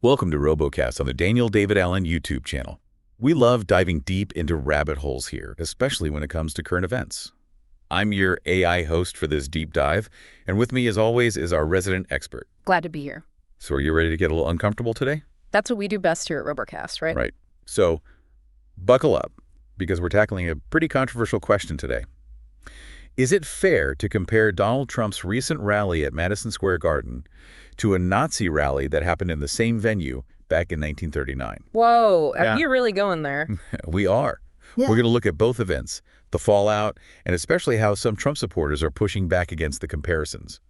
Welcome to RoboCast on the Daniel David Allen YouTube channel. We love diving deep into rabbit holes here, especially when it comes to current events. I'm your AI host for this deep dive, and with me as always is our resident expert. Glad to be here. So are you ready to get a little uncomfortable today? That's what we do best here at RoboCast, right? Right. So buckle up, because we're tackling a pretty controversial question today. Is it fair to compare Donald Trump's recent rally at Madison Square Garden to a Nazi rally that happened in the same venue back in 1939? Whoa, Yeah. you're really going there. We are. Yeah. We're going to look at both events, the fallout, and especially how some Trump supporters are pushing back against the comparisons.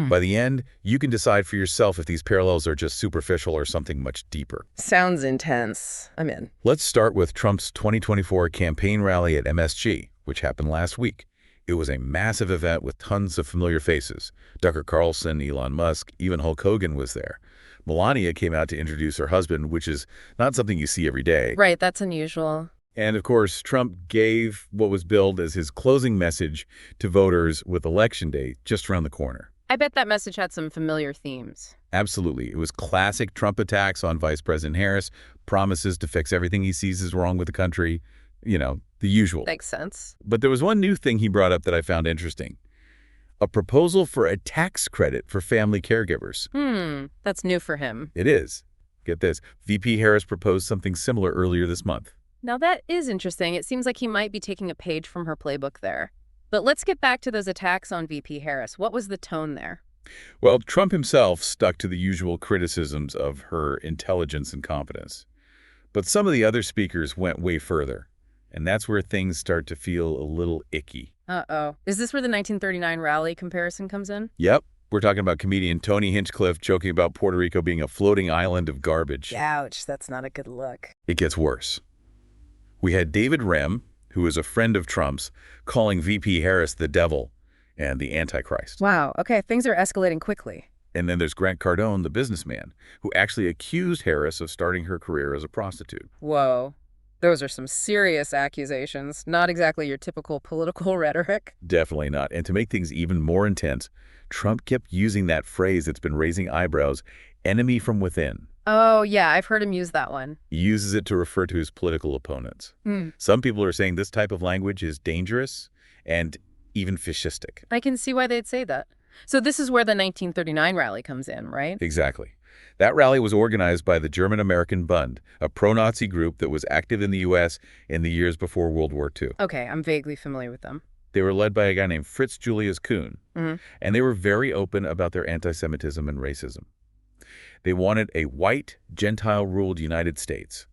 By the end, you can decide for yourself if these parallels are just superficial or something much deeper. Sounds intense. I'm in. Let's start with Trump's 2024 campaign rally at MSG, which happened last week. It was a massive event with tons of familiar faces. Tucker Carlson, Elon Musk, even Hulk Hogan was there. Melania came out to introduce her husband, which is not something you see every day. Right, that's unusual. And of course, Trump gave what was billed as his closing message to voters with Election Day just around the corner. I bet that message had some familiar themes. Absolutely. It was classic Trump attacks on Vice President Harris, promises to fix everything he sees is wrong with the country, you know, the usual. Makes sense. But there was one new thing he brought up that I found interesting. A proposal for a tax credit for family caregivers. That's new for him. It is. Get this. VP Harris proposed something similar earlier this month. Now that is interesting. It seems like he might be taking a page from her playbook there. But let's get back to those attacks on VP Harris. What was the tone there? Well, Trump himself stuck to the usual criticisms of her intelligence and competence. But some of the other speakers went way further. And that's where things start to feel a little icky. Uh-oh. Is this where the 1939 rally comparison comes in? Yep. We're talking about comedian Tony Hinchcliffe joking about Puerto Rico being a floating island of garbage. Ouch, that's not a good look. It gets worse. We had David Rem, who is a friend of Trump's, calling VP Harris the devil and the Antichrist. Wow, okay, things are escalating quickly. And then there's Grant Cardone, the businessman, who actually accused Harris of starting her career as a prostitute. Whoa. Those are some serious accusations, not exactly your typical political rhetoric. Definitely not. And to make things even more intense, Trump kept using that phrase that's been raising eyebrows, enemy from within. Oh, yeah, I've heard him use that one. He uses it to refer to his political opponents. Some people are saying this type of language is dangerous and even fascistic. I can see why they'd say that. So this is where the 1939 rally comes in, right? Exactly. That rally was organized by the German-American Bund, a pro-Nazi group that was active in the U.S. in the years before World War II. Okay, I'm vaguely familiar with them. They were led by a guy named Fritz Julius Kuhn, and they were very open about their anti-Semitism and racism. They wanted a white, Gentile-ruled United States.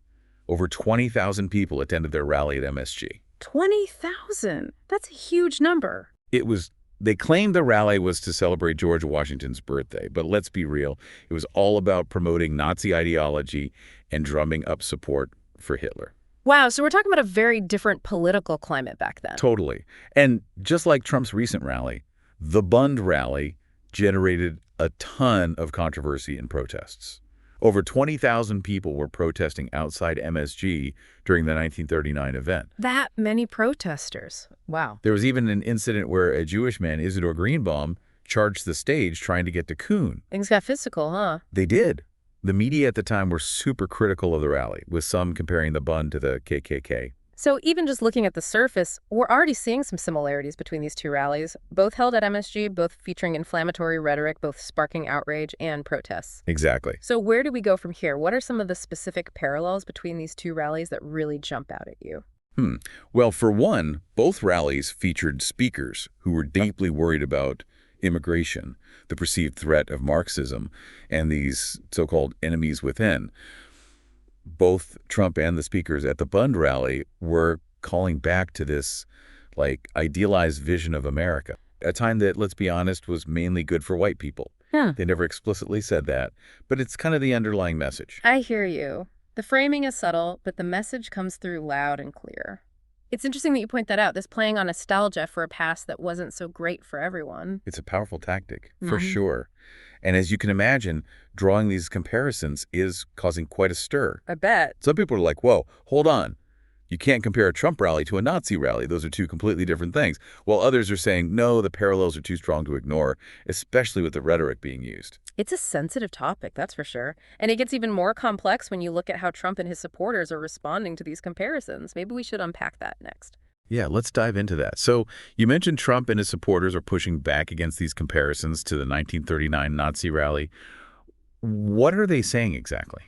Over 20,000 people attended their rally at MSG. 20,000? That's a huge number. They claimed the rally was to celebrate George Washington's birthday, but let's be real, it was all about promoting Nazi ideology and drumming up support for Hitler. Wow, so we're talking about a very different political climate back then. Totally. And just like Trump's recent rally, the Bund rally generated a ton of controversy and protests. Over 20,000 people were protesting outside MSG during the 1939 event. That many protesters. Wow. There was even an incident where a Jewish man, Isidor Greenbaum, charged the stage trying to get to Kuhn. Things got physical, huh? They did. The media at the time were super critical of the rally, with some comparing the Bund to the KKK. So even just looking at the surface, we're already seeing some similarities between these two rallies, both held at MSG, both featuring inflammatory rhetoric, both sparking outrage and protests. Exactly. So where do we go from here? What are some of the specific parallels between these two rallies that really jump out at you? Well, for one, both rallies featured speakers who were deeply worried about immigration, the perceived threat of Marxism, and these so-called enemies within. Both Trump and the speakers at the Bund rally were calling back to this, idealized vision of America, a time that, let's be honest, was mainly good for white people. Yeah. They never explicitly said that, but it's kind of the underlying message. I hear you. The framing is subtle, but the message comes through loud and clear. It's interesting that you point that out, this playing on nostalgia for a past that wasn't so great for everyone. It's a powerful tactic, for sure. And as you can imagine, drawing these comparisons is causing quite a stir. I bet. Some people are like, whoa, hold on. You can't compare a Trump rally to a Nazi rally. Those are two completely different things. While others are saying, no, the parallels are too strong to ignore, especially with the rhetoric being used. It's a sensitive topic, that's for sure. And it gets even more complex when you look at how Trump and his supporters are responding to these comparisons. Maybe we should unpack that next. Yeah, let's dive into that. So you mentioned Trump and his supporters are pushing back against these comparisons to the 1939 Nazi rally. What are they saying exactly?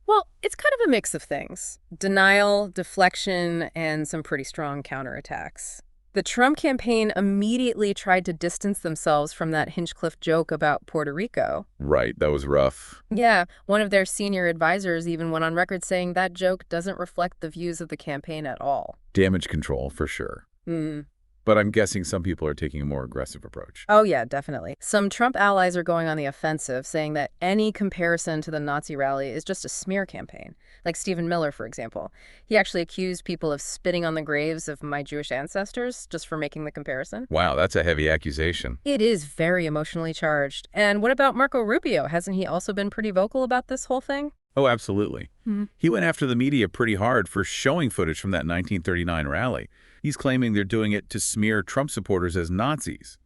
Well, it's kind of a mix of things. Denial, deflection, and some pretty strong counterattacks. The Trump campaign immediately tried to distance themselves from that Hinchcliffe joke about Puerto Rico. Right, that was rough. Yeah, one of their senior advisors even went on record saying that joke doesn't reflect the views of the campaign at all. Damage control, for sure. Hmm. But I'm guessing some people are taking a more aggressive approach. Oh, yeah, definitely. Some Trump allies are going on the offensive, saying that any comparison to the Nazi rally is just a smear campaign. Like Stephen Miller, for example. He actually accused people of spitting on the graves of my Jewish ancestors just for making the comparison. Wow, that's a heavy accusation. It is very emotionally charged. And what about Marco Rubio? Hasn't he also been pretty vocal about this whole thing? Oh, absolutely. Hmm. He went after the media pretty hard for showing footage from that 1939 rally. He's claiming they're doing it to smear Trump supporters as Nazis.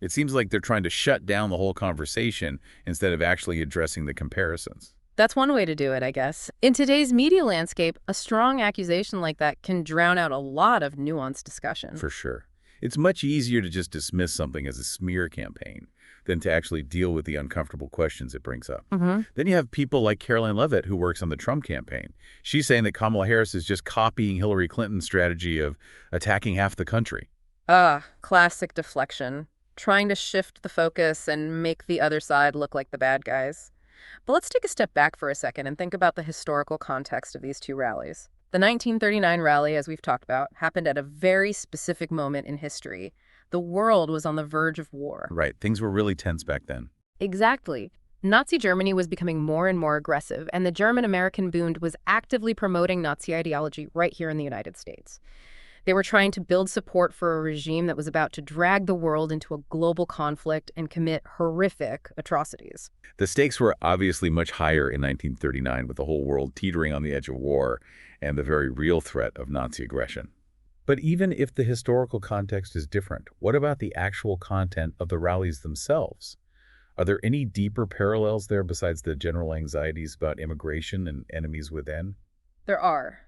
It seems like they're trying to shut down the whole conversation instead of actually addressing the comparisons. That's one way to do it, I guess. In today's media landscape, a strong accusation like that can drown out a lot of nuanced discussion. For sure. It's much easier to just dismiss something as a smear campaign than to actually deal with the uncomfortable questions it brings up. Then you have people like Caroline Leavitt, who works on the Trump campaign. She's saying that Kamala Harris is just copying Hillary Clinton's strategy of attacking half the country. Classic deflection. Trying to shift the focus and make the other side look like the bad guys. But let's take a step back for a second and think about the historical context of these two rallies. The 1939 rally, as we've talked about, happened at a very specific moment in history. The world was on the verge of war. Right. Things were really tense back then. Exactly. Nazi Germany was becoming more and more aggressive, and the German-American Bund was actively promoting Nazi ideology right here in the United States. They were trying to build support for a regime that was about to drag the world into a global conflict and commit horrific atrocities. The stakes were obviously much higher in 1939, with the whole world teetering on the edge of war and the very real threat of Nazi aggression. But even if the historical context is different, what about the actual content of the rallies themselves? Are there any deeper parallels there besides the general anxieties about immigration and enemies within? There are.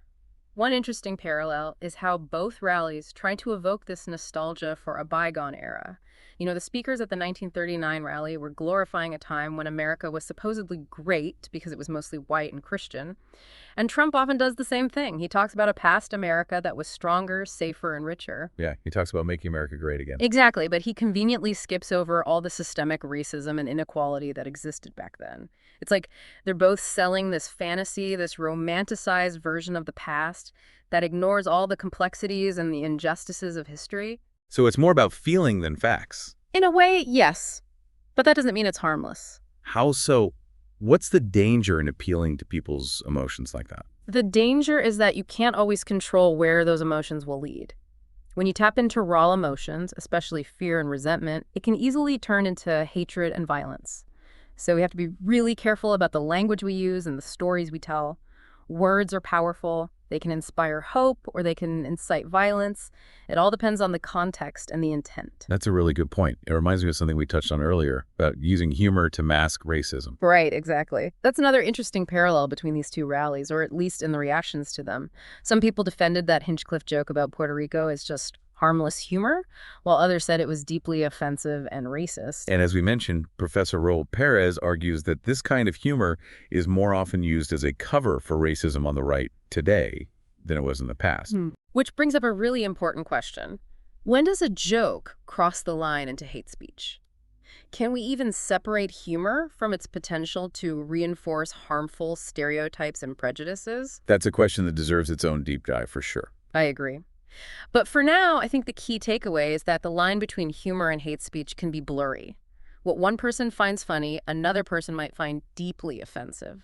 One interesting parallel is how both rallies try to evoke this nostalgia for a bygone era. You know, the speakers at the 1939 rally were glorifying a time when America was supposedly great because it was mostly white and Christian. And Trump often does the same thing. He talks about a past America that was stronger, safer, and richer. Yeah, he talks about making America great again. Exactly, but he conveniently skips over all the systemic racism and inequality that existed back then. It's like they're both selling this fantasy, this romanticized version of the past that ignores all the complexities and the injustices of history. So it's more about feeling than facts. In a way, yes. But that doesn't mean it's harmless. How so? What's the danger in appealing to people's emotions like that? The danger is that you can't always control where those emotions will lead. When you tap into raw emotions, especially fear and resentment, it can easily turn into hatred and violence. So we have to be really careful about the language we use and the stories we tell. Words are powerful. They can inspire hope or they can incite violence. It all depends on the context and the intent. That's a really good point. It reminds me of something we touched on earlier about using humor to mask racism. Right, exactly. That's another interesting parallel between these two rallies, or at least in the reactions to them. Some people defended that Hinchcliffe joke about Puerto Rico as just harmless humor, while others said it was deeply offensive and racist. And as we mentioned, Professor Raul Perez argues that this kind of humor is more often used as a cover for racism on the right today than it was in the past. Which brings up a really important question. When does a joke cross the line into hate speech? Can we even separate humor from its potential to reinforce harmful stereotypes and prejudices? That's a question that deserves its own deep dive for sure. I agree. But for now, I think the key takeaway is that the line between humor and hate speech can be blurry. What one person finds funny, another person might find deeply offensive.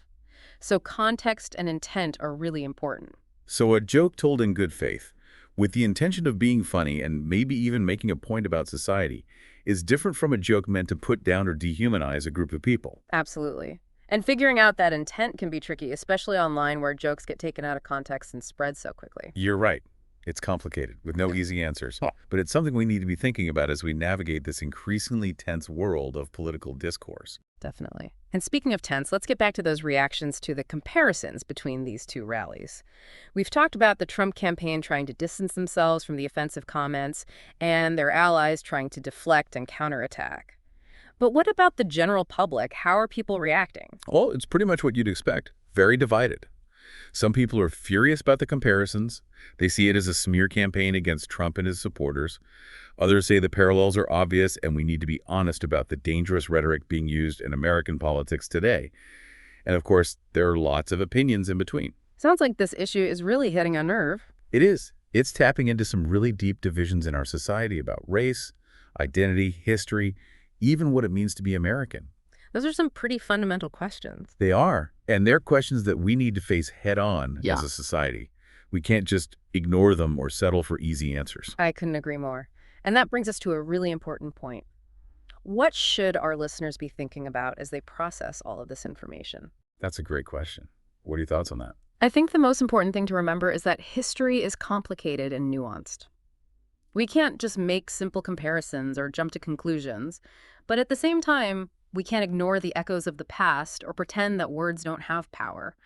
So context and intent are really important. So a joke told in good faith, with the intention of being funny and maybe even making a point about society, is different from a joke meant to put down or dehumanize a group of people. Absolutely. And figuring out that intent can be tricky, especially online where jokes get taken out of context and spread so quickly. You're right. It's complicated, with no easy answers. But it's something we need to be thinking about as we navigate this increasingly tense world of political discourse. Definitely. And speaking of tense, let's get back to those reactions to the comparisons between these two rallies. We've talked about the Trump campaign trying to distance themselves from the offensive comments and their allies trying to deflect and counterattack. But what about the general public? How are people reacting? Well, it's pretty much what you'd expect. Very divided. Some people are furious about the comparisons. They see it as a smear campaign against Trump and his supporters. Others say the parallels are obvious and we need to be honest about the dangerous rhetoric being used in American politics today. And of course, there are lots of opinions in between. Sounds like this issue is really hitting a nerve. It is. It's tapping into some really deep divisions in our society about race, identity, history, even what it means to be American. Those are some pretty fundamental questions. They are. And they're questions that we need to face head-on Yeah. as a society. We can't just ignore them or settle for easy answers. I couldn't agree more. And that brings us to a really important point. What should our listeners be thinking about as they process all of this information? That's a great question. What are your thoughts on that? I think the most important thing to remember is that history is complicated and nuanced. We can't just make simple comparisons or jump to conclusions, but at the same time, we can't ignore the echoes of the past or pretend that words don't have power.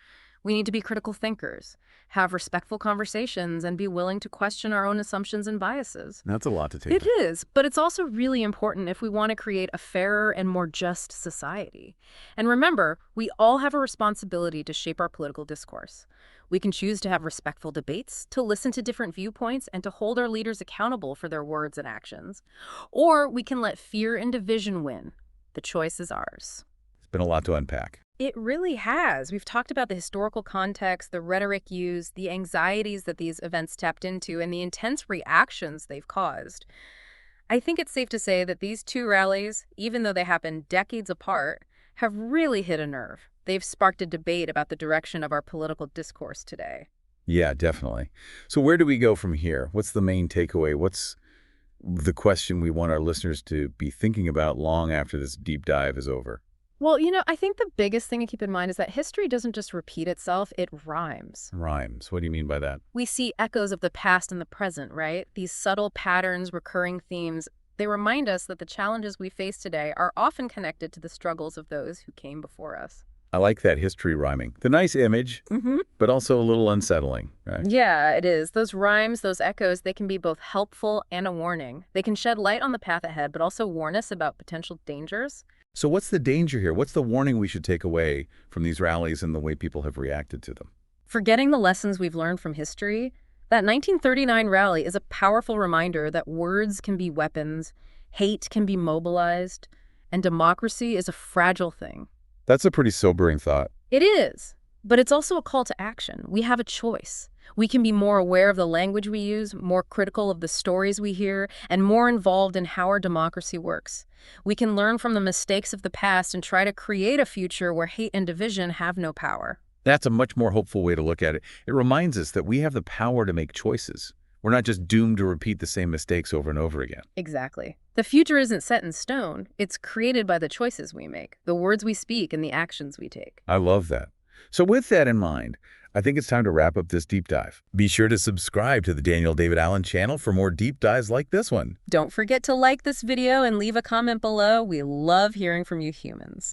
We need to be critical thinkers, have respectful conversations, and be willing to question our own assumptions and biases. That's a lot to take. It is, but it's also really important if we want to create a fairer and more just society. And remember, we all have a responsibility to shape our political discourse. We can choose to have respectful debates, to listen to different viewpoints, and to hold our leaders accountable for their words and actions. Or we can let fear and division win. The choice is ours. It's been a lot to unpack. It really has. We've talked about the historical context, the rhetoric used, the anxieties that these events tapped into, and the intense reactions they've caused. I think it's safe to say that these two rallies, even though they happened decades apart, have really hit a nerve. They've sparked a debate about the direction of our political discourse today. Yeah, definitely. So where do we go from here? What's the main takeaway? What's the question we want our listeners to be thinking about long after this deep dive is over? Well, I think the biggest thing to keep in mind is that history doesn't just repeat itself, it rhymes. Rhymes. What do you mean by that? We see echoes of the past and the present, right? These subtle patterns, recurring themes, they remind us that the challenges we face today are often connected to the struggles of those who came before us. I like that history rhyming. The nice image, but also a little unsettling, right? Yeah, it is. Those rhymes, those echoes, they can be both helpful and a warning. They can shed light on the path ahead, but also warn us about potential dangers. So what's the danger here? What's the warning we should take away from these rallies and the way people have reacted to them? Forgetting the lessons we've learned from history, that 1939 rally is a powerful reminder that words can be weapons, hate can be mobilized, and democracy is a fragile thing. That's a pretty sobering thought. It is, but it's also a call to action. We have a choice. We can be more aware of the language we use, more critical of the stories we hear, and more involved in how our democracy works. We can learn from the mistakes of the past and try to create a future where hate and division have no power. That's a much more hopeful way to look at it. It reminds us that we have the power to make choices. We're not just doomed to repeat the same mistakes over and over again. Exactly. The future isn't set in stone. It's created by the choices we make, the words we speak, and the actions we take. I love that. So with that in mind, I think it's time to wrap up this deep dive. Be sure to subscribe to the Daniel David Allen channel for more deep dives like this one. Don't forget to like this video and leave a comment below. We love hearing from you humans.